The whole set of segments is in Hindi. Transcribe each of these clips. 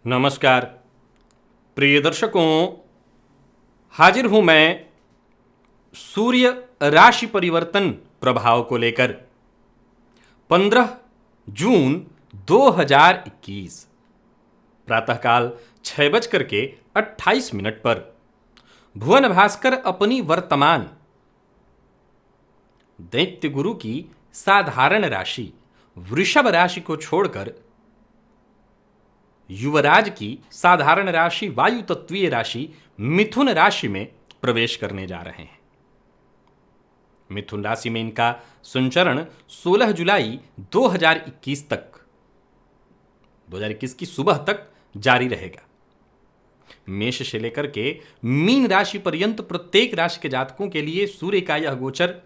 नमस्कार प्रिय दर्शकों, हाजिर हूं मैं सूर्य राशि परिवर्तन प्रभाव को लेकर। 15 जून 2021 प्रातःकाल 6:28 पर भुवन भास्कर अपनी वर्तमान दैत्य गुरु की साधारण राशि वृषभ राशि को छोड़कर युवराज की साधारण राशि वायु तत्वीय राशि मिथुन राशि में प्रवेश करने जा रहे हैं। मिथुन राशि में इनका संचरण 16 जुलाई 2021 तक 2021 की सुबह तक जारी रहेगा। मेष से लेकर के मीन राशि पर्यंत प्रत्येक राशि के जातकों के लिए सूर्य का यह गोचर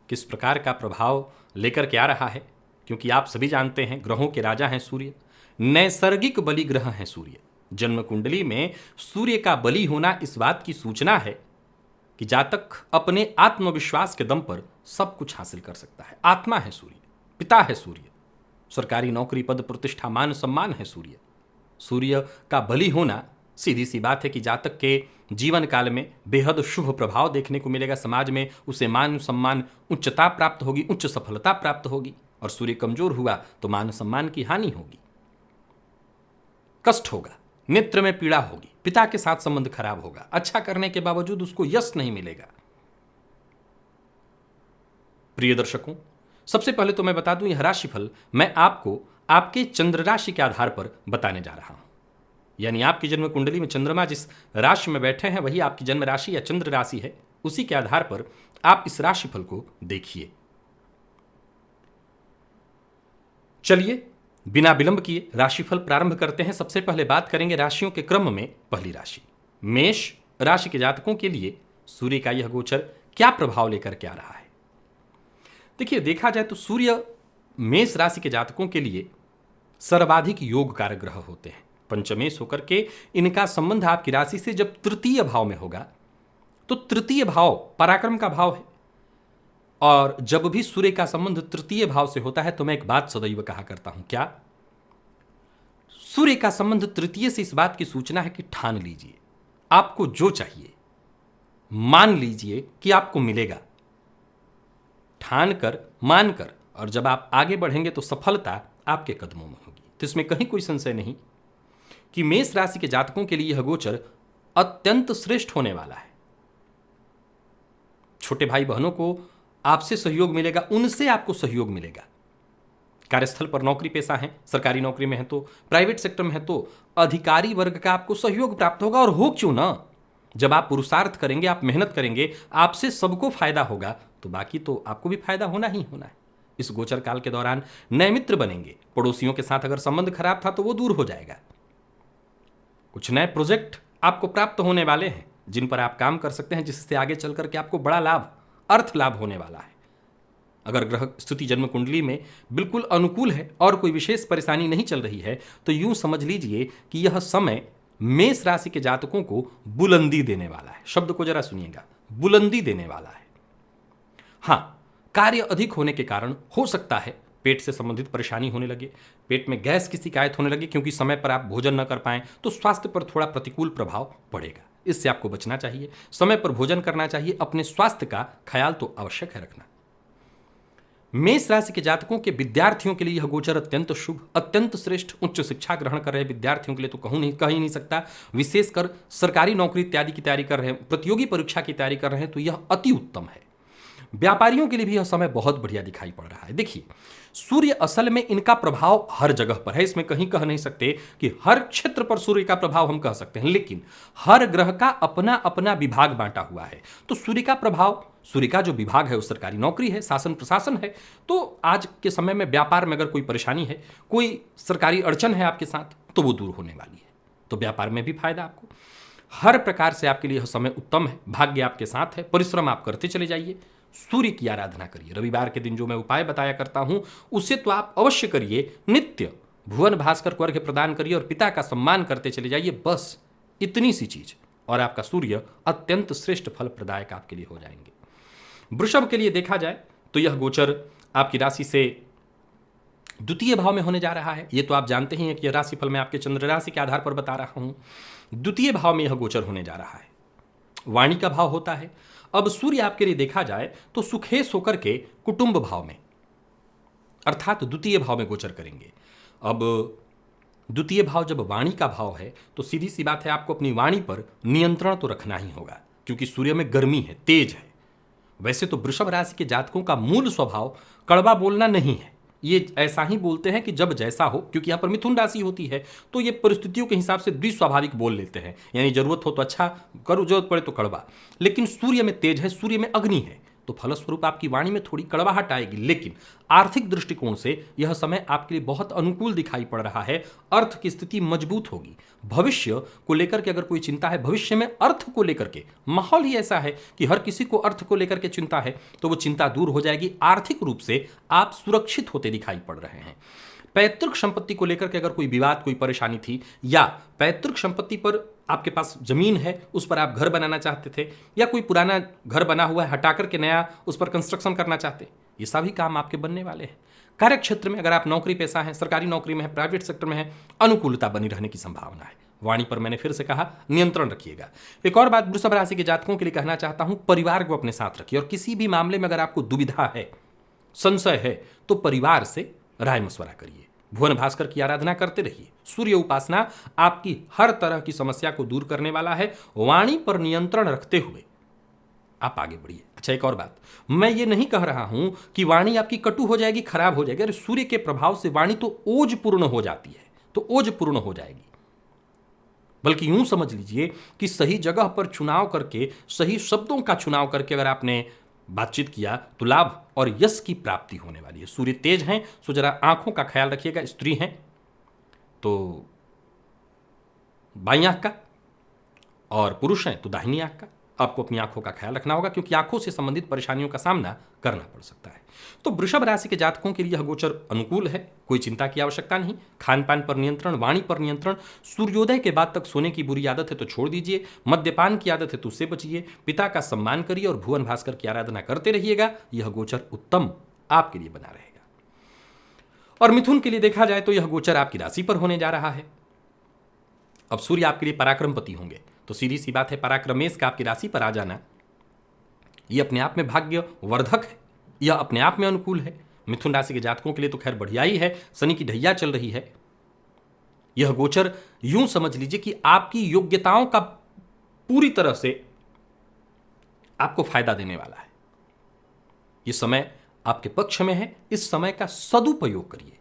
किस प्रकार का प्रभाव लेकर के आ रहा है, क्योंकि आप सभी जानते हैं ग्रहों के राजा हैं सूर्य, नैसर्गिक बलि ग्रह हैं सूर्य। जन्म कुंडली में सूर्य का बलि होना इस बात की सूचना है कि जातक अपने आत्मविश्वास के दम पर सब कुछ हासिल कर सकता है। आत्मा है सूर्य, पिता है सूर्य, सरकारी नौकरी पद प्रतिष्ठा मान सम्मान है सूर्य। सूर्य का बलि होना सीधी सी बात है कि जातक के जीवन काल में बेहद शुभ प्रभाव देखने को मिलेगा। समाज में उसे मान सम्मान, उच्चता प्राप्त होगी, उच्च सफलता प्राप्त होगी। और सूर्य कमजोर हुआ तो मान सम्मान की हानि होगी, कष्ट होगा, नेत्र में पीड़ा होगी, पिता के साथ संबंध खराब होगा, अच्छा करने के बावजूद उसको यश नहीं मिलेगा। प्रिय दर्शकों, सबसे पहले तो मैं बता दूं, यह राशिफल मैं आपको आपके चंद्र राशि के आधार पर बताने जा रहा हूं। यानी आपकी जन्म कुंडली में चंद्रमा जिस राशि में बैठे हैं वही आपकी जन्म राशि या चंद्र राशि है। उसी के आधार पर आप इस राशिफल को देखिए। चलिए बिना विलंब किए राशिफल प्रारंभ करते हैं। सबसे पहले बात करेंगे राशियों के क्रम में पहली राशि मेष राशि के जातकों के लिए सूर्य का यह गोचर क्या प्रभाव लेकर के आ रहा है। देखिए, देखा जाए तो सूर्य मेष राशि के जातकों के लिए सर्वाधिक योग कारक ग्रह होते हैं। पंचमेश होकर के इनका संबंध आपकी राशि से जब तृतीय भाव में होगा तो तृतीय भाव पराक्रम का भाव है। और जब भी सूर्य का संबंध तृतीय भाव से होता है तो मैं एक बात सदैव कहा करता हूं, क्या सूर्य का संबंध तृतीय से इस बात की सूचना है कि ठान लीजिए, आपको जो चाहिए मान लीजिए कि आपको मिलेगा। ठान कर, मान कर, और जब आप आगे बढ़ेंगे तो सफलता आपके कदमों में होगी। तो इसमें कहीं कोई संशय नहीं कि मेष राशि के जातकों के लिए यह गोचर अत्यंत श्रेष्ठ होने वाला है। छोटे भाई बहनों को आपसे सहयोग मिलेगा, उनसे आपको सहयोग मिलेगा। कार्यस्थल पर नौकरी पेशा है, सरकारी नौकरी में है तो, प्राइवेट सेक्टर में है तो अधिकारी वर्ग का आपको सहयोग प्राप्त होगा। और हो क्यों ना, जब आप पुरुषार्थ करेंगे, आप मेहनत करेंगे, आपसे सबको फायदा होगा तो बाकी तो आपको भी फायदा होना ही होना है। इस गोचर काल के दौरान नए मित्र बनेंगे। पड़ोसियों के साथ अगर संबंध खराब था तो वो दूर हो जाएगा। कुछ नए प्रोजेक्ट आपको प्राप्त होने वाले हैं जिन पर आप काम कर सकते हैं, जिससे आगे चल करके आपको बड़ा लाभ, अर्थ लाभ होने वाला है। अगर ग्रह स्थिति जन्म कुंडली में बिल्कुल अनुकूल है और कोई विशेष परेशानी नहीं चल रही है तो यूं समझ लीजिए कि यह समय मेष राशि के जातकों को बुलंदी देने वाला है। शब्द को जरा सुनिएगा, बुलंदी देने वाला है। हां, कार्य अधिक होने के कारण हो सकता है पेट से संबंधित परेशानी होने लगे, पेट में गैस की शिकायत होने लगे, क्योंकि समय पर आप भोजन न कर पाएं तो स्वास्थ्य पर थोड़ा प्रतिकूल प्रभाव पड़ेगा। इससे आपको बचना चाहिए, समय पर भोजन करना चाहिए, अपने स्वास्थ्य का ख्याल तो आवश्यक है रखना। मेष राशि के जातकों के विद्यार्थियों के लिए यह गोचर अत्यंत शुभ, अत्यंत श्रेष्ठ। उच्च शिक्षा ग्रहण कर रहे विद्यार्थियों के लिए तो कह ही नहीं सकता। विशेषकर सरकारी नौकरी इत्यादि की तैयारी कर रहे हैं, प्रतियोगी परीक्षा की तैयारी कर रहे हैं तो यह अति उत्तम है। व्यापारियों के लिए भी यह समय बहुत बढ़िया दिखाई पड़ रहा है। देखिए, सूर्य असल में इनका प्रभाव हर जगह पर है, इसमें कहीं कह नहीं सकते कि हर क्षेत्र पर सूर्य का प्रभाव हम कह सकते हैं, लेकिन हर ग्रह का अपना अपना विभाग बांटा हुआ है। तो सूर्य का प्रभाव, सूर्य का जो विभाग है वो सरकारी नौकरी है, शासन प्रशासन है। तो आज के समय में व्यापार में अगर कोई परेशानी है, कोई सरकारी अड़चन है आपके साथ, तो वो दूर होने वाली है। तो व्यापार में भी फायदा आपको, हर प्रकार से आपके लिए यह समय उत्तम है। भाग्य आपके साथ है, परिश्रम आप करते चले जाइए, सूर्य की आराधना करिए। रविवार के दिन जो मैं उपाय बताया करता हूं उसे तो आप अवश्य करिए। नित्य भुवन भास्कर को अर्घ्य प्रदान करिए और पिता का सम्मान करते चले जाइए। बस इतनी सी चीज और आपका सूर्य अत्यंत श्रेष्ठ फल प्रदायक आपके लिए हो जाएंगे। वृषभ के लिए देखा जाए तो यह गोचर आपकी राशि से द्वितीय भाव में होने जा रहा है। ये तो आप जानते ही हैं कि यह राशिफल मैं आपके चंद्र राशि के आधार पर बता रहा हूं। द्वितीय भाव में यह गोचर होने जा रहा है, वाणी का भाव होता है। अब सूर्य आपके लिए देखा जाए तो सुखेश होकर के कुटुंब भाव में अर्थात द्वितीय भाव में गोचर करेंगे। अब द्वितीय भाव जब वाणी का भाव है तो सीधी सी बात है, आपको अपनी वाणी पर नियंत्रण तो रखना ही होगा, क्योंकि सूर्य में गर्मी है, तेज है। वैसे तो वृषभ राशि के जातकों का मूल स्वभाव कड़वा बोलना नहीं है, ये ऐसा ही बोलते हैं कि जब जैसा हो, क्योंकि यहाँ पर मिथुन राशि होती है तो ये परिस्थितियों के हिसाब से द्विस्वाभाविक बोल लेते हैं, यानी जरूरत हो तो अच्छा करो, जरूरत पड़े तो कड़वा। लेकिन सूर्य में तेज है, सूर्य में अग्नि है, तो फलस्वरूप आपकी वाणी में थोड़ी कड़वाहट आएगी। लेकिन आर्थिक दृष्टिकोण से यह समय आपके लिए बहुत अनुकूल दिखाई पड़ रहा है। अर्थ की स्थिति मजबूत होगी। भविष्य को लेकर के अगर कोई चिंता है, भविष्य में अर्थ को लेकर के माहौल ही ऐसा है कि हर किसी को अर्थ को लेकर के चिंता है, तो वो चिंता दूर हो जाएगी। आर्थिक रूप से आप सुरक्षित होते दिखाई पड़ रहे हैं। पैतृक संपत्ति को लेकर के अगर कोई विवाद, कोई परेशानी थी, या पैतृक संपत्ति पर आपके पास जमीन है, उस पर आप घर बनाना चाहते थे, या कोई पुराना घर बना हुआ है हटा करके नया उस पर कंस्ट्रक्शन करना चाहते, ये सभी काम आपके बनने वाले हैं। कार्य क्षेत्र में अगर आप नौकरी पेशा हैं, सरकारी नौकरी में है, प्राइवेट सेक्टर में है, अनुकूलता बनी रहने की संभावना है। वाणी पर मैंने फिर से कहा, नियंत्रण रखिएगा। एक और बात वृषभ राशि के जातकों के लिए कहना चाहता हूं, परिवार को अपने साथ रखिए, और किसी भी मामले में अगर आपको दुविधा है, संशय है, तो परिवार से राय मशवरा करिए। भुवन भास्कर की आराधना करते रहिए। सूर्य उपासना आपकी हर तरह की समस्या को दूर करने वाला है। वाणी पर नियंत्रण रखते हुए आप आगे बढ़िए। अच्छा, एक और बात, मैं ये नहीं कह रहा हूं कि वाणी आपकी कटु हो जाएगी, खराब हो जाएगी। अरे सूर्य के प्रभाव से वाणी तो ओजपूर्ण हो जाती है, तो ओजपूर्ण हो जाएगी। बल्कि यूं समझ लीजिए कि सही जगह पर चुनाव करके, सही शब्दों का चुनाव करके अगर आपने बातचीत किया तो लाभ और यश की प्राप्ति होने वाली है। सूर्य तेज हैं, सो जरा आंखों का ख्याल रखिएगा। स्त्री हैं तो बाईं आंख का, और पुरुष हैं तो दाहिनी आंख का। आपको अपनी आंखों का ख्याल रखना होगा, क्योंकि आंखों से संबंधित परेशानियों का सामना करना पड़ सकता है। तो वृषभ राशि के जातकों के लिए यह गोचर अनुकूल है, कोई चिंता की आवश्यकता नहीं। खान पान पर नियंत्रण, वाणी पर नियंत्रण। सूर्योदय के बाद तक सोने की बुरी आदत है तो छोड़ दीजिए। मद्यपान की आदत है तो उससे बचिए। पिता का सम्मान करिए और भुवन भास्कर की आराधना करते रहिएगा। यह गोचर उत्तम आपके लिए बना रहेगा। और मिथुन के लिए देखा जाए तो यह गोचर आपकी राशि पर होने जा रहा है। अब सूर्य आपके लिए पराक्रमपति होंगे, तो सीधी सी बात है, पराक्रमेश का आपकी राशि पर आ जाना यह अपने आप में भाग्य वर्धक है, यह अपने आप में अनुकूल है। मिथुन राशि के जातकों के लिए तो खैर बढ़िया ही है, शनि की ढैया चल रही है। यह गोचर यूं समझ लीजिए कि आपकी योग्यताओं का पूरी तरह से आपको फायदा देने वाला है। यह समय आपके पक्ष में है, इस समय का सदुपयोग करिए।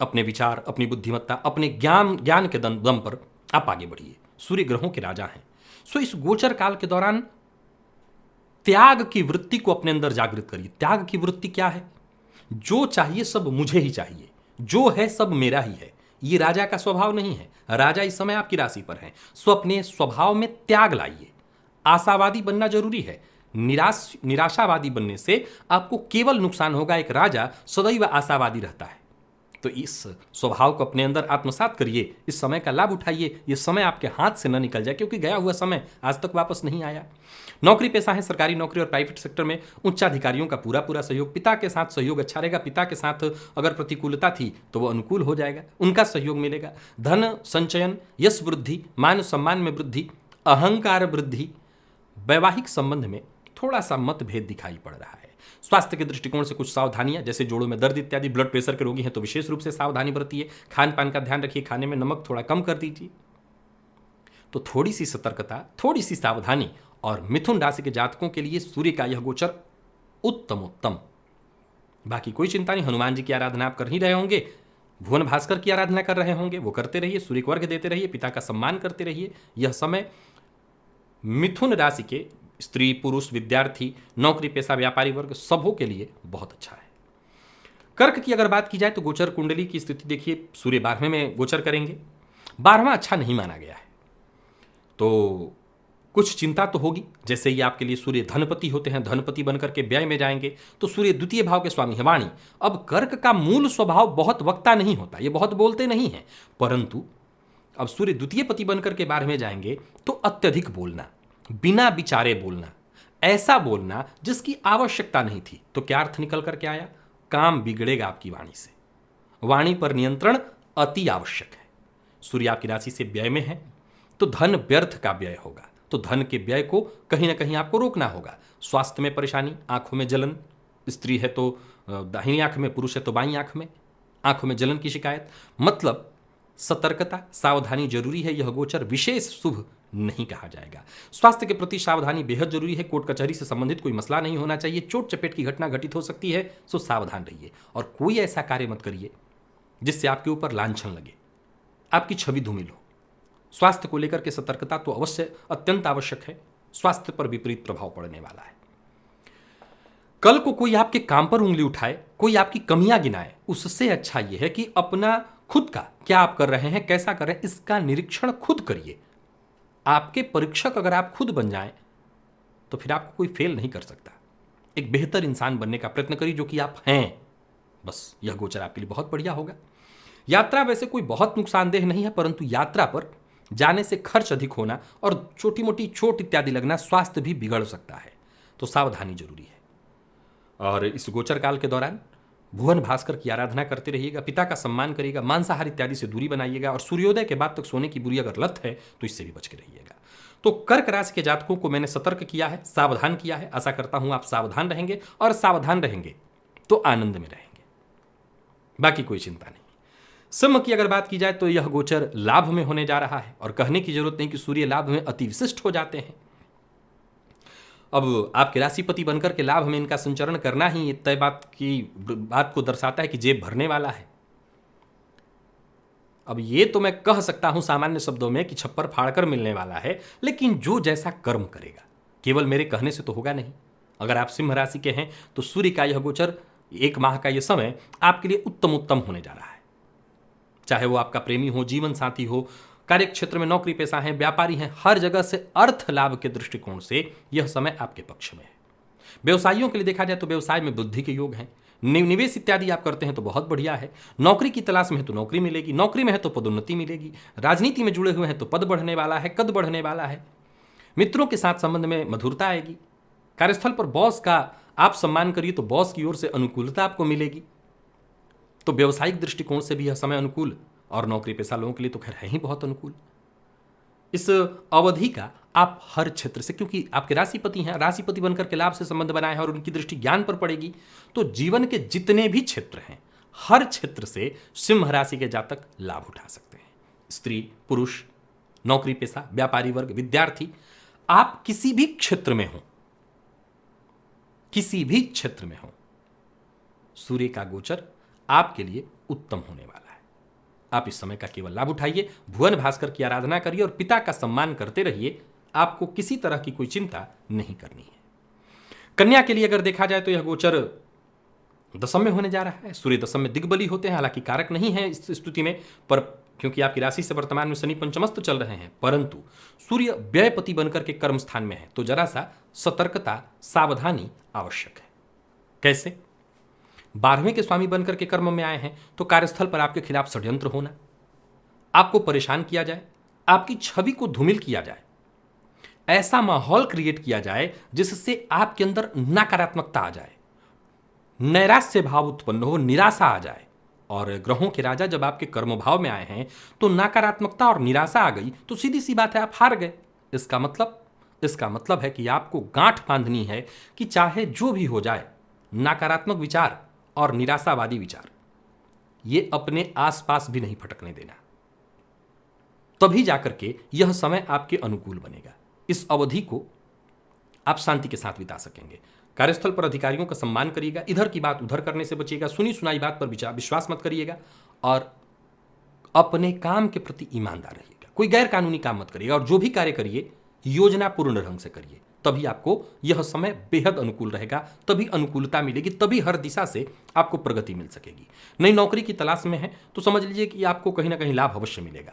अपने विचार, अपनी बुद्धिमत्ता, अपने ज्ञान के दम पर आप आगे बढ़िए। सूर्य ग्रहों के राजा हैं, सो इस गोचर काल के दौरान त्याग की वृत्ति को अपने अंदर जागृत करिए। त्याग की वृत्ति क्या है? जो चाहिए सब मुझे ही चाहिए, जो है सब मेरा ही है। ये राजा का स्वभाव नहीं है। राजा इस समय आपकी राशि पर है, सो अपने स्वभाव में त्याग लाइए। आशावादी बनना जरूरी है। निराशावादी बनने से आपको केवल नुकसान होगा। एक राजा सदैव आशावादी रहता है। तो इस स्वभाव को अपने अंदर आत्मसात करिए, इस समय का लाभ उठाइए। यह समय आपके हाथ से न निकल जाए, क्योंकि गया हुआ समय आज तक वापस नहीं आया। नौकरी पेशा है, सरकारी नौकरी और प्राइवेट सेक्टर में उच्चाधिकारियों का पूरा सहयोग, पिता के साथ सहयोग अच्छा रहेगा। पिता के साथ अगर प्रतिकूलता थी तो वो अनुकूल हो जाएगा, उनका सहयोग मिलेगा। धन संचयन, यश वृद्धि, मान सम्मान में वृद्धि, अहंकार वृद्धि। वैवाहिक संबंध में थोड़ा सा मतभेद दिखाई पड़ रहा है। स्वास्थ्य के दृष्टिकोण से कुछ सावधानियां, जैसे जोड़ों में दर्द इत्यादि। ब्लड प्रेशर के रोगी हैं तो विशेष रूप से सावधानी बरतिए। खान पान का ध्यान रखिए, खाने में नमक थोड़ा कम कर दीजिए। तो थोड़ी सी सतर्कता, थोड़ी सी सावधानी। और मिथुन राशि के जातकों के लिए सूर्य का यह गोचर उत्तम। बाकी कोई चिंता नहीं। हनुमान जी की आराधना आप कर ही रहे होंगे, भुवन भास्कर की आराधना कर रहे होंगे, वो करते रहिए। सूर्य को अर्घ्य देते रहिए, पिता का सम्मान करते रहिए। यह समय मिथुन राशि के स्त्री, पुरुष, विद्यार्थी, नौकरी पेशा, व्यापारी वर्ग सबों के लिए बहुत अच्छा है। कर्क की अगर बात की जाए तो गोचर कुंडली की स्थिति देखिए, सूर्य 12वें में गोचर करेंगे। 12वां अच्छा नहीं माना गया है, तो कुछ चिंता तो होगी। जैसे ही आपके लिए सूर्य धनपति होते हैं, धनपति बनकर के व्यय में जाएंगे, तो सूर्य द्वितीय भाव के स्वामी है, वाणी। अब कर्क का मूल स्वभाव बहुत वक्ता नहीं होता, ये बहुत बोलते नहीं है, परंतु अब सूर्य द्वितीय पति बनकर के 12वें जाएंगे तो अत्यधिक बोलना, बिना विचारे बोलना, ऐसा बोलना जिसकी आवश्यकता नहीं थी। तो क्या अर्थ निकल करके आया? काम बिगड़ेगा आपकी वाणी से। वाणी पर नियंत्रण अति आवश्यक है। सूर्य आपकी राशि से व्यय में है तो धन व्यर्थ का व्यय होगा, तो धन के व्यय को कहीं ना कहीं आपको रोकना होगा। स्वास्थ्य में परेशानी, आंखों में जलन, स्त्री है तो दाहिनी आंख में, पुरुष है तो बाईं आंख में, आंखों में जलन की शिकायत। मतलब सतर्कता, सावधानी जरूरी है। यह गोचर विशेष शुभ नहीं कहा जाएगा। स्वास्थ्य के प्रति सावधानी बेहद जरूरी है। कोर्ट कचहरी से संबंधित कोई मसला नहीं होना चाहिए। चोट चपेट की घटना घटित हो सकती है, सो सावधान रहिए और कोई ऐसा कार्य मत करिए जिससे आपके ऊपर लांछन लगे, आपकी छवि धूमिल हो। स्वास्थ्य को लेकर के सतर्कता तो अवश्य अत्यंत आवश्यक है। स्वास्थ्य पर विपरीत प्रभाव पड़ने वाला है। कल को कोई आपके काम पर उंगली उठाए, कोई आपकी कमियां गिनाए, उससे अच्छा यह है कि अपना खुद का क्या आप कर रहे हैं, कैसा कर रहे हैं, इसका निरीक्षण खुद करिए। आपके परीक्षक अगर आप खुद बन जाएं तो फिर आपको कोई फेल नहीं कर सकता। एक बेहतर इंसान बनने का प्रयत्न करिए जो कि आप हैं। बस यह गोचर आपके लिए बहुत बढ़िया होगा। यात्रा वैसे कोई बहुत नुकसानदेह नहीं है, परंतु यात्रा पर जाने से खर्च अधिक होना और छोटी मोटी चोट इत्यादि लगना, स्वास्थ्य भी बिगड़ सकता है, तो सावधानी जरूरी है। और इस गोचर काल के दौरान भुवन भास्कर की आराधना करते रहिएगा, पिता का सम्मान करिएगा, मांसाहार इत्यादि से दूरी बनाइएगा और सूर्योदय के बाद तक सोने की बुरी अगर लत है तो इससे भी बच के रहिएगा। तो कर्क राशि के जातकों को मैंने सतर्क किया है, सावधान किया है। आशा करता हूं आप सावधान रहेंगे और सावधान रहेंगे तो आनंद में रहेंगे, बाकी कोई चिंता नहीं। सिंह की अगर बात की जाए तो यह गोचर लाभ में होने जा रहा है और कहने की जरूरत नहीं कि सूर्य लाभ में अति विशिष्ट हो जाते हैं। अब आपके राशिपति बनकर के लाभ में इनका संचरण करना ही तय बात को दर्शाता है कि जेब भरने वाला है। अब ये तो मैं कह सकता हूं सामान्य शब्दों में कि छप्पर फाड़कर मिलने वाला है, लेकिन जो जैसा कर्म करेगा, केवल मेरे कहने से तो होगा नहीं। अगर आप सिंह राशि के हैं तो सूर्य का यह गोचर, एक माह का यह समय आपके लिए उत्तम होने जा रहा है। चाहे वो आपका प्रेमी हो, जीवन साथी हो, कार्य क्षेत्र में नौकरी पेशा हैं, व्यापारी हैं, हर जगह से अर्थ लाभ के दृष्टिकोण से यह समय आपके पक्ष में है। व्यवसायियों के लिए देखा जाए तो व्यवसाय में वृद्धि के योग हैं। निवेश इत्यादि आप करते हैं तो बहुत बढ़िया है। नौकरी की तलाश में है तो नौकरी मिलेगी, नौकरी में है तो पदोन्नति मिलेगी। राजनीति में जुड़े हुए हैं तो पद बढ़ने वाला है, कद बढ़ने वाला है। मित्रों के साथ संबंध में मधुरता आएगी। कार्यस्थल पर बॉस का आप सम्मान करिए तो बॉस की ओर से अनुकूलता आपको मिलेगी। तो व्यवसायिक दृष्टिकोण से भी यह समय अनुकूल, और नौकरी पेशा लोगों के लिए तो खैर है ही बहुत अनुकूल। इस अवधि का आप हर क्षेत्र से, क्योंकि आपके राशिपति हैं, राशिपति बनकर के लाभ से संबंध बनाए हैं और उनकी दृष्टि ज्ञान पर पड़ेगी, तो जीवन के जितने भी क्षेत्र हैं हर क्षेत्र से सिंह राशि के जातक लाभ उठा सकते हैं। स्त्री, पुरुष, नौकरी पेशा, व्यापारी वर्ग, विद्यार्थी, आप किसी भी क्षेत्र में हो, किसी भी क्षेत्र में हो, सूर्य का गोचर आपके लिए उत्तम होने वाला है। आप इस समय का केवल लाभ उठाइए, भुवन भास्कर की आराधना करिए और पिता का सम्मान करते रहिए। आपको किसी तरह की कोई चिंता नहीं करनी है। कन्या के लिए अगर देखा जाए तो यह गोचर दशम में होने जा रहा है। सूर्य दशम में दिग्बली होते हैं, हालांकि कारक नहीं है इस स्थिति में, पर क्योंकि आपकी राशि से वर्तमान में शनि पंचमस्त चल रहे हैं, परंतु सूर्य व्ययपति बनकर के कर्म स्थान में है, तो जरा सा सतर्कता, सावधानी आवश्यक है। कैसे? 12वें के स्वामी बनकर के कर्म में आए हैं तो कार्यस्थल पर आपके खिलाफ षड्यंत्र होना, आपको परेशान किया जाए, आपकी छवि को धूमिल किया जाए, ऐसा माहौल क्रिएट किया जाए जिससे आपके अंदर नकारात्मकता आ जाए, नैराश्य भाव उत्पन्न हो, निराशा आ जाए। और ग्रहों के राजा जब आपके कर्म भाव में आए हैं तो नकारात्मकता और निराशा आ गई तो सीधी सी बात है आप हार गए। इसका मतलब है कि आपको गांठ बांधनी है कि चाहे जो भी हो जाए, नकारात्मक विचार और निराशावादी विचार ये अपने आसपास भी नहीं फटकने देना। तभी जाकर के यह समय आपके अनुकूल बनेगा। इस अवधि को आप शांति के साथ बिता सकेंगे। कार्यस्थल पर अधिकारियों का सम्मान करिएगा, इधर की बात उधर करने से बचिएगा, सुनी सुनाई बात पर विश्वास मत करिएगा और अपने काम के प्रति ईमानदार रहिएगा। कोई गैर कानूनी काम मत करिएगा और जो भी कार्य करिए योजनापूर्ण ढंग से करिए, तभी आपको यह समय बेहद अनुकूल रहेगा, तभी अनुकूलता मिलेगी, तभी हर दिशा से आपको प्रगति मिल सकेगी। नई नौकरी की तलाश में है तो समझ लीजिए कि आपको कहीं ना कहीं लाभ अवश्य मिलेगा।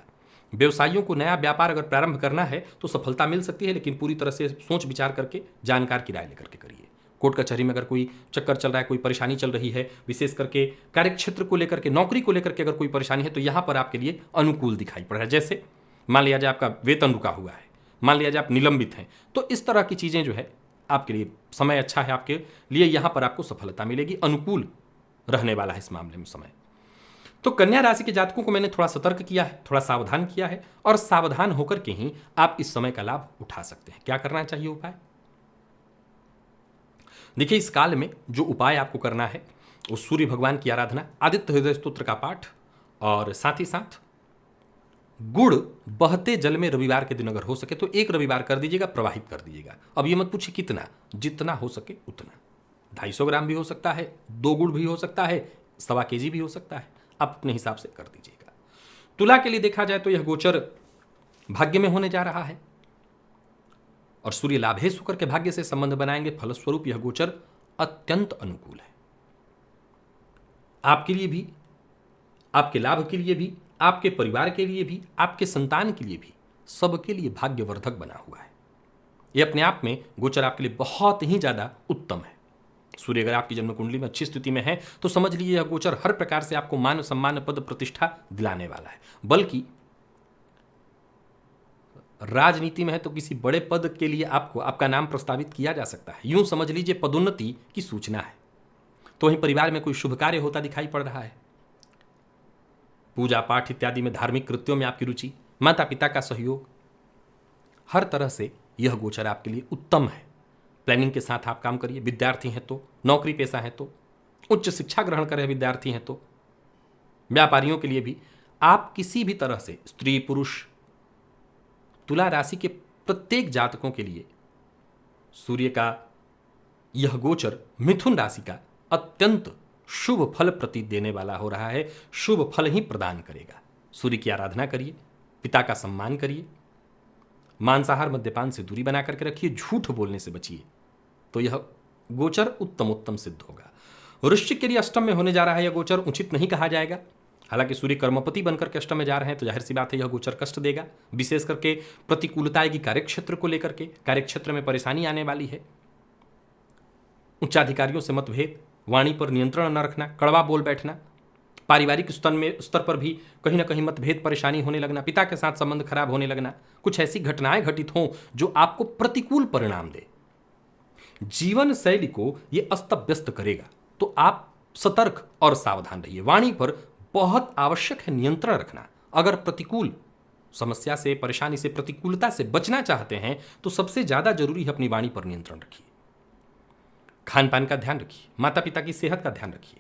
व्यवसायियों को नया व्यापार अगर प्रारंभ करना है तो सफलता मिल सकती है, लेकिन पूरी तरह से सोच विचार करके, जानकार की राय लेकर के करिए। कोर्ट कचहरी में अगर कोई चक्कर चल रहा है, कोई परेशानी चल रही है, विशेष करके कार्यक्षेत्र को लेकर के, नौकरी को लेकर के अगर कोई परेशानी है तो यहाँ पर आपके लिए अनुकूल दिखाई पड़ रहा है। जैसे मान लिया जाए आपका वेतन रुका हुआ है, मान लिया जाए आप निलंबित हैं, तो इस तरह की चीज़ें जो है आपके लिए समय अच्छा है, आपके लिए यहाँ पर आपको सफलता मिलेगी, अनुकूल रहने वाला है इस मामले में समय। तो कन्या राशि के जातकों को मैंने थोड़ा सतर्क किया है, थोड़ा सावधान किया है, और सावधान होकर के ही आप इस समय का लाभ उठा सकते हैं। क्या करना चाहिए उपाय? देखिए, इस काल में जो उपाय आपको करना है वो सूर्य भगवान की आराधना, आदित्य हृदय स्तोत्र का पाठ, और साथ ही साथ गुड़ बहते जल में रविवार के दिन अगर हो सके तो एक रविवार कर दीजिएगा, प्रवाहित कर दीजिएगा। अब ये मत पूछिए कितना, जितना हो सके उतना। 250 ग्राम भी हो सकता है, 2 गुड़ भी हो सकता है, 1.25 केजी भी हो सकता है, आप अपने हिसाब से कर दीजिएगा। तुला के लिए देखा जाए तो यह गोचर भाग्य में होने जा रहा है और सूर्य लाभेश होकर के भाग्य से संबंध बनाएंगे। फलस्वरूप यह गोचर अत्यंत अनुकूल है आपके लिए भी, आपके लाभ के लिए भी, आपके परिवार के लिए भी, आपके संतान के लिए भी, सबके लिए भाग्यवर्धक बना हुआ है। यह अपने आप में गोचर आपके लिए बहुत ही ज्यादा उत्तम है। सूर्य अगर आपकी जन्म कुंडली में अच्छी स्थिति में है तो समझ लीजिए यह गोचर हर प्रकार से आपको मान सम्मान पद प्रतिष्ठा दिलाने वाला है। बल्कि राजनीति में है तो किसी बड़े पद के लिए आपको आपका नाम प्रस्तावित किया जा सकता है, यूं समझ लीजिए पदोन्नति की सूचना है। तो वहीं परिवार में कोई शुभ कार्य होता दिखाई पड़ रहा है, पूजा पाठ इत्यादि में, धार्मिक कृत्यों में आपकी रुचि, माता पिता का सहयोग, हर तरह से यह गोचर आपके लिए उत्तम है। प्लानिंग के साथ आप काम करिए। विद्यार्थी हैं तो, नौकरी पेशा है तो, उच्च शिक्षा ग्रहण कर रहे विद्यार्थी हैं तो, व्यापारियों के लिए भी, आप किसी भी तरह से, स्त्री पुरुष, तुला राशि के प्रत्येक जातकों के लिए सूर्य का यह गोचर मिथुन राशि का अत्यंत शुभ फल प्रतीत देने वाला हो रहा है, शुभ फल ही प्रदान करेगा। सूर्य की आराधना करिए, पिता का सम्मान करिए, मांसाहार मद्यपान से दूरी बना करके रखिए, झूठ बोलने से बचिए, तो यह गोचर उत्तम उत्तम सिद्ध होगा। वृश्चिक के लिए अष्टम में होने जा रहा है यह गोचर, उचित नहीं कहा जाएगा। हालांकि सूर्य कर्मपति बनकर के अष्टम में जा रहे हैं तो जाहिर सी बात है यह गोचर कष्ट देगा, विशेष करके प्रतिकूलता आएगी कार्यक्षेत्र को लेकर के, कार्यक्षेत्र में परेशानी आने वाली है। उच्चाधिकारियों से मतभेद, वाणी पर नियंत्रण न रखना, कड़वा बोल बैठना, पारिवारिक स्तर पर भी कहीं ना कहीं मतभेद परेशानी होने लगना, पिता के साथ संबंध खराब होने लगना, कुछ ऐसी घटनाएं घटित हों जो आपको प्रतिकूल परिणाम दे, जीवन शैली को यह अस्त व्यस्त करेगा। तो आप सतर्क और सावधान रहिए। वाणी पर बहुत आवश्यक है नियंत्रण रखना। अगर प्रतिकूल समस्या से, परेशानी से, प्रतिकूलता से बचना चाहते हैं तो सबसे ज्यादा जरूरी है अपनी वाणी पर नियंत्रण रखिए। खान पान का ध्यान रखिए, माता पिता की सेहत का ध्यान रखिए,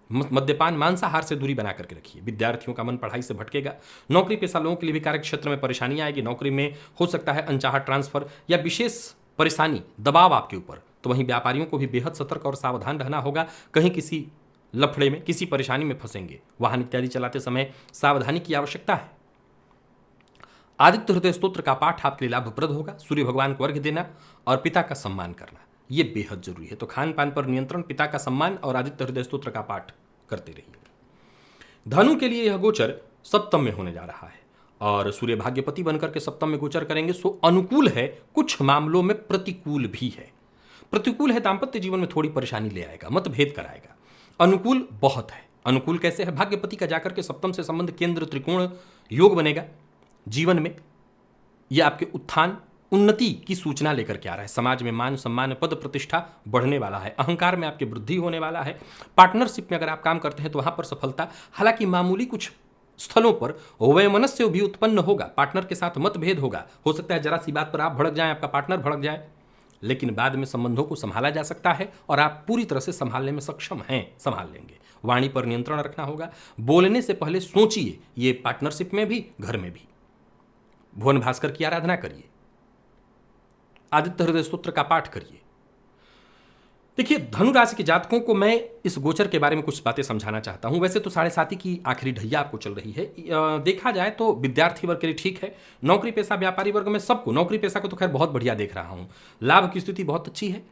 मद्यपान मांसाहार से दूरी बना करके रखिए। विद्यार्थियों का मन पढ़ाई से भटकेगा। नौकरी पेशा लोगों के लिए भी कार्य क्षेत्र में परेशानी आएगी। नौकरी में हो सकता है अनचाहा ट्रांसफर या विशेष परेशानी, दबाव आपके ऊपर। तो वहीं व्यापारियों को भी बेहद सतर्क और सावधान रहना होगा। कहीं किसी लफड़े में, किसी परेशानी में फंसेंगे। वाहन इत्यादि चलाते समय सावधानी की आवश्यकता है। आदित्य हृदय स्तोत्र का पाठ आपके लिए लाभप्रद होगा। सूर्य भगवान को अर्घ्य देना और पिता का सम्मान करना, यह बेहद जरूरी है। तो खान पान पर नियंत्रण, पिता का सम्मान और आदित्य हृदय स्तोत्र का पाठ करते रहिए। धनु के लिए यह गोचर सप्तम में होने जा रहा है और सूर्य भाग्यपति बनकर के सप्तम में गोचर करेंगे। सो अनुकूल है, कुछ मामलों में प्रतिकूल भी है। प्रतिकूल है, दांपत्य जीवन में थोड़ी परेशानी ले आएगा, मतभेद कराएगा। अनुकूल बहुत है। अनुकूल कैसे है? भाग्यपति का जाकर के सप्तम से संबंध, केंद्र त्रिकोण योग बनेगा। जीवन में यह आपके उत्थान, उन्नति की सूचना लेकर के आ रहा है। समाज में मान सम्मान, पद प्रतिष्ठा बढ़ने वाला है। अहंकार में आपकी वृद्धि होने वाला है। पार्टनरशिप में अगर आप काम करते हैं तो वहां पर सफलता, हालांकि मामूली कुछ स्थलों पर वैमनस्य भी उत्पन्न होगा, पार्टनर के साथ मतभेद होगा। हो सकता है जरा सी बात पर आप भड़क जाएं, आपका पार्टनर भड़क जाए, लेकिन बाद में संबंधों को संभाला जा सकता है और आप पूरी तरह से संभालने में सक्षम हैं, संभाल लेंगे। वाणी पर नियंत्रण रखना होगा। बोलने से पहले सोचिए, ये पार्टनरशिप में भी, घर में भी। भुवन भास्कर की आराधना करिए, आदित्य हृदय स्तोत्र का पाठ करिए। देखिए, धनु राशि के जातकों को मैं इस गोचर के बारे में कुछ बातें समझाना चाहता हूं। वैसे तो 7.5 की आखिरी ढैया आपको चल रही है। देखा जाए तो विद्यार्थी वर्ग के लिए ठीक है, नौकरी पेशा व्यापारी वर्ग में सबको, नौकरी पेशा को तो खैर बहुत बढ़िया देख रहा हूं, लाभ की स्थिति बहुत अच्छी है।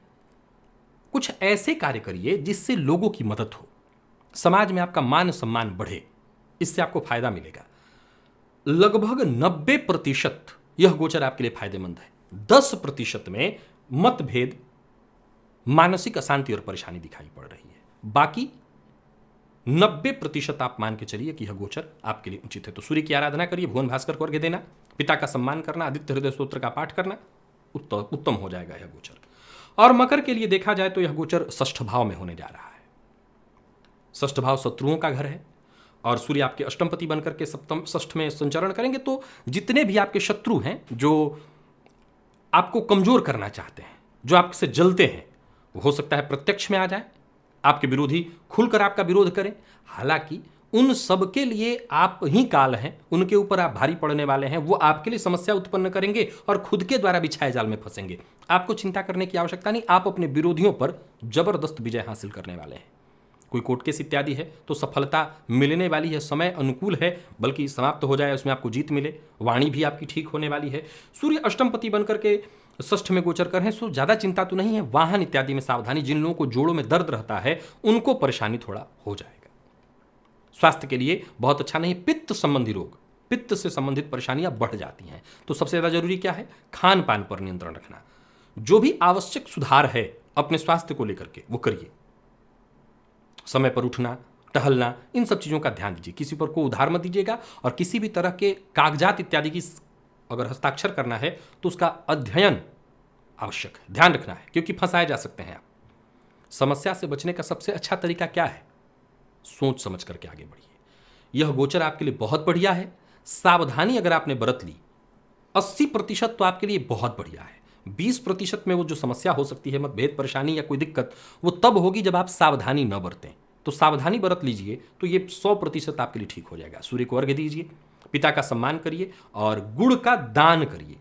कुछ ऐसे कार्य करिए जिससे लोगों की मदद हो, समाज में आपका मान सम्मान बढ़े, इससे आपको फायदा मिलेगा। लगभग 90% यह गोचर आपके लिए फायदेमंद है। 10% में मतभेद, मानसिक अशांति और परेशानी दिखाई पड़ रही है। बाकी 90% आप मान के चलिए कि यह गोचर आपके लिए उचित है। तो सूर्य की आराधना करिए, भुवन भास्कर को अर्घ्य देना, पिता का सम्मान करना, आदित्य हृदय स्तोत्र का पाठ करना, उत्तम हो जाएगा यह गोचर। और मकर के लिए देखा जाए तो यह गोचर षष्ठ भाव में होने जा रहा है। षष्ठ भाव शत्रुओं का घर है और सूर्य आपके अष्टमपति बनकर के सप्तम षष्ठ में संचरण करेंगे, तो जितने भी आपके शत्रु हैं जो आपको कमजोर करना चाहते हैं, जो आपसे जलते हैं, वो हो सकता है प्रत्यक्ष में आ जाए, आपके विरोधी खुलकर आपका विरोध करें। हालांकि उन सब के लिए आप ही काल हैं, उनके ऊपर आप भारी पड़ने वाले हैं, वो आपके लिए समस्या उत्पन्न करेंगे और खुद के द्वारा बिछाए जाल में फंसेंगे। आपको चिंता करने की आवश्यकता नहीं, आप अपने विरोधियों पर जबरदस्त विजय हासिल करने वाले हैं। कोई कोर्ट केस इत्यादि है तो सफलता मिलने वाली है, समय अनुकूल है, बल्कि समाप्त हो जाए उसमें आपको जीत मिले। वाणी भी आपकी ठीक होने वाली है। सूर्य अष्टमपति बनकर के षष्ठ में गोचर कर हैं, सो ज़्यादा चिंता तो नहीं है। वाहन इत्यादि में सावधानी, जिन लोगों को जोड़ों में दर्द रहता है उनको परेशानी थोड़ा हो जाएगा। स्वास्थ्य के लिए बहुत अच्छा नहीं। पित्त संबंधी रोग, पित्त से संबंधित परेशानियां बढ़ जाती हैं, तो सबसे ज़्यादा जरूरी क्या है? खान पान पर नियंत्रण रखना। जो भी आवश्यक सुधार है अपने स्वास्थ्य को लेकर के वो करिए। समय पर उठना, टहलना, इन सब चीज़ों का ध्यान दीजिए। किसी पर को उधार मत दीजिएगा और किसी भी तरह के कागजात इत्यादि की अगर हस्ताक्षर करना है तो उसका अध्ययन आवश्यक है, ध्यान रखना है, क्योंकि फंसाए जा सकते हैं आप। समस्या से बचने का सबसे अच्छा तरीका क्या है? सोच समझ करके आगे बढ़िए। यह गोचर आपके लिए बहुत बढ़िया है। सावधानी अगर आपने बरत ली 80% तो आपके लिए बहुत बढ़िया है। 20% में वो जो समस्या हो सकती है, मतभेद, परेशानी या कोई दिक्कत, वो तब होगी जब आप सावधानी न बरतें। तो सावधानी बरत लीजिए तो ये 100% आपके लिए ठीक हो जाएगा। सूर्य को अर्घ्य दीजिए, पिता का सम्मान करिए और गुड़ का दान करिए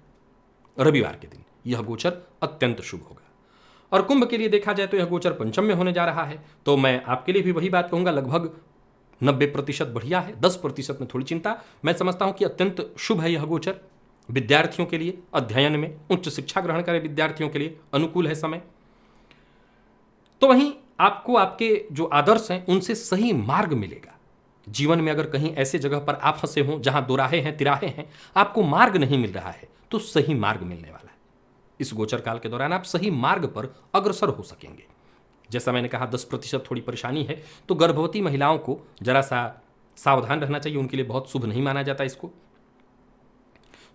रविवार के दिन। यह गोचर अत्यंत शुभ होगा। और कुंभ के लिए देखा जाए तो यह गोचर पंचम में होने जा रहा है, तो मैं आपके लिए भी वही बात कहूंगा, लगभग 90% बढ़िया है, 10% में थोड़ी चिंता। मैं समझता हूं कि अत्यंत शुभ है यह गोचर। विद्यार्थियों के लिए अध्ययन में, उच्च शिक्षा ग्रहण करें विद्यार्थियों के लिए अनुकूल है समय। तो वहीं आपको आपके जो आदर्श हैं उनसे सही मार्ग मिलेगा। जीवन में अगर कहीं ऐसे जगह पर आप फंसे हों जहां दोराहे हैं, तिराहे हैं, आपको मार्ग नहीं मिल रहा है, तो सही मार्ग मिलने वाला है। इस गोचर काल के दौरान आप सही मार्ग पर अग्रसर हो सकेंगे। जैसा मैंने कहा 10% थोड़ी परेशानी है, तो गर्भवती महिलाओं को जरा सा सावधान रहना चाहिए, उनके लिए बहुत शुभ नहीं माना जाता इसको।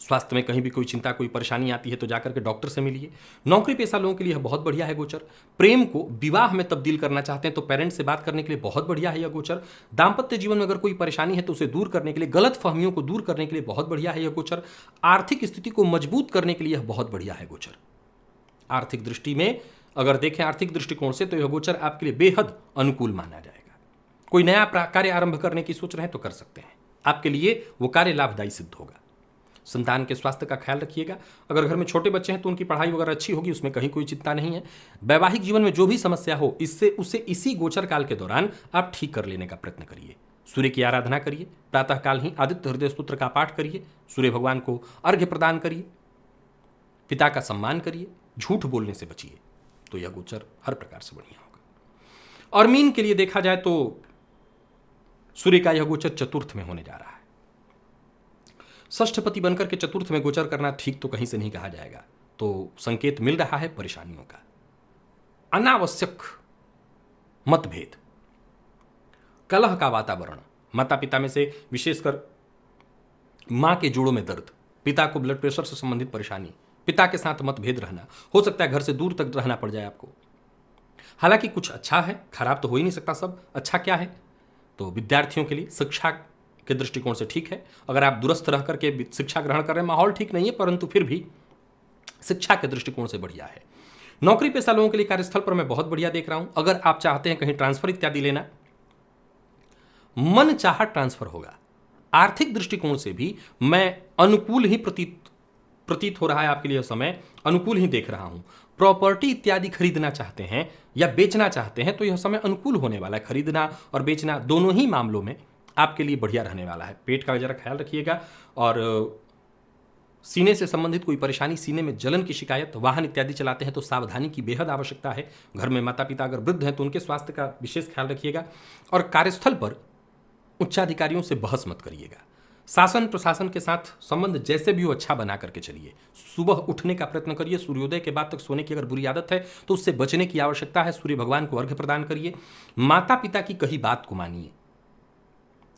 स्वास्थ्य में कहीं भी कोई चिंता, कोई परेशानी आती है तो जाकर के डॉक्टर से मिलिए। नौकरी पेशा लोगों के लिए बहुत बढ़िया है गोचर। प्रेम को विवाह में तब्दील करना चाहते हैं तो पेरेंट्स से बात करने के लिए बहुत बढ़िया है यह गोचर। दाम्पत्य जीवन में अगर कोई परेशानी है तो उसे दूर करने के लिए, गलत फहमियों को दूर करने के लिए बहुत बढ़िया है यह गोचर। आर्थिक स्थिति को मजबूत करने के लिए यह बहुत बढ़िया है गोचर। आर्थिक दृष्टि में अगर देखें, आर्थिक दृष्टिकोण से, तो यह गोचर आपके लिए बेहद अनुकूल माना जाएगा। कोई नया कार्य आरंभ करने की सोच रहे हैं तो कर सकते हैं, आपके लिए वो कार्य लाभदायी सिद्ध होगा। संतान के स्वास्थ्य का ख्याल रखिएगा। अगर घर में छोटे बच्चे हैं तो उनकी पढ़ाई वगैरह अच्छी होगी, उसमें कहीं कोई चिंता नहीं है। वैवाहिक जीवन में जो भी समस्या हो, उसे इसी गोचर काल के दौरान आप ठीक कर लेने का प्रयत्न करिए। सूर्य की आराधना करिए, प्रातःकाल ही आदित्य हृदय स्तोत्र का पाठ करिए, सूर्य भगवान को अर्घ्य प्रदान करिए, पिता का सम्मान करिए, झूठ बोलने से बचिए, तो यह गोचर हर प्रकार से बढ़िया होगा। और मीन के लिए देखा जाए तो सूर्य का यह गोचर चतुर्थ में होने जा रहा है। षष्ठपति बनकर के चतुर्थ में गोचर करना ठीक तो कहीं से नहीं कहा जाएगा, तो संकेत मिल रहा है परेशानियों का, अनावश्यक मतभेद, कलह का वातावरण, माता पिता में से विशेषकर मां के जोड़ों में दर्द, पिता को ब्लड प्रेशर से संबंधित परेशानी, पिता के साथ मतभेद रहना, हो सकता है घर से दूर तक रहना पड़ जाए आपको। हालांकि कुछ अच्छा है, खराब तो हो ही नहीं सकता सब। अच्छा क्या है? तो विद्यार्थियों के लिए शिक्षा के दृष्टिकोण से ठीक है। अगर आप दूरस्थ रह करके शिक्षा ग्रहण कर रहे हैं, माहौल ठीक नहीं है, परंतु फिर भी शिक्षा के दृष्टिकोण से बढ़िया है। नौकरी पेशा लोगों के लिए कार्यस्थल पर मैं बहुत बढ़िया देख रहा हूं। अगर आप चाहते हैं कहीं ट्रांसफर इत्यादि लेना, मन चाहा ट्रांसफर होगा। आर्थिक दृष्टिकोण से भी मैं अनुकूल ही प्रतीत हो रहा है आपके लिए समय, अनुकूल ही देख रहा हूं। प्रॉपर्टी इत्यादि खरीदना चाहते हैं या बेचना चाहते हैं तो यह समय अनुकूल होने वाला है। खरीदना और बेचना दोनों ही मामलों में आपके लिए बढ़िया रहने वाला है। पेट का जरा ख्याल रखिएगा। और सीने से संबंधित कोई परेशानी, सीने में जलन की शिकायत, वाहन इत्यादि चलाते हैं तो सावधानी की बेहद आवश्यकता है। घर में माता पिता अगर वृद्ध हैं तो उनके स्वास्थ्य का विशेष ख्याल रखिएगा। और कार्यस्थल पर उच्चाधिकारियों से बहस मत करिएगा। शासन प्रशासन के साथ संबंध जैसे भी हो अच्छा बना करके चलिए। सुबह उठने का प्रयत्न करिए। सूर्योदय के बाद तक सोने की अगर बुरी आदत है तो उससे बचने की आवश्यकता है। सूर्य भगवान को अर्घ्य प्रदान करिए। माता पिता की कही बात को मानिए,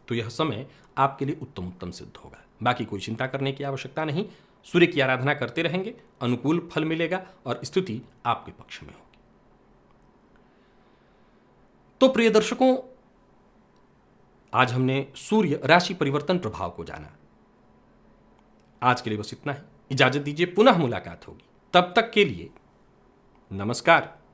तो यह समय आपके लिए उत्तम सिद्ध होगा। बाकी कोई चिंता करने की आवश्यकता नहीं। सूर्य की आराधना करते रहेंगे, अनुकूल फल मिलेगा और स्थिति आपके पक्ष में होगी। तो प्रिय दर्शकों, आज हमने सूर्य राशि परिवर्तन प्रभाव को जाना। आज के लिए बस इतना ही, इजाजत दीजिए, पुनः मुलाकात होगी। तब तक के लिए नमस्कार।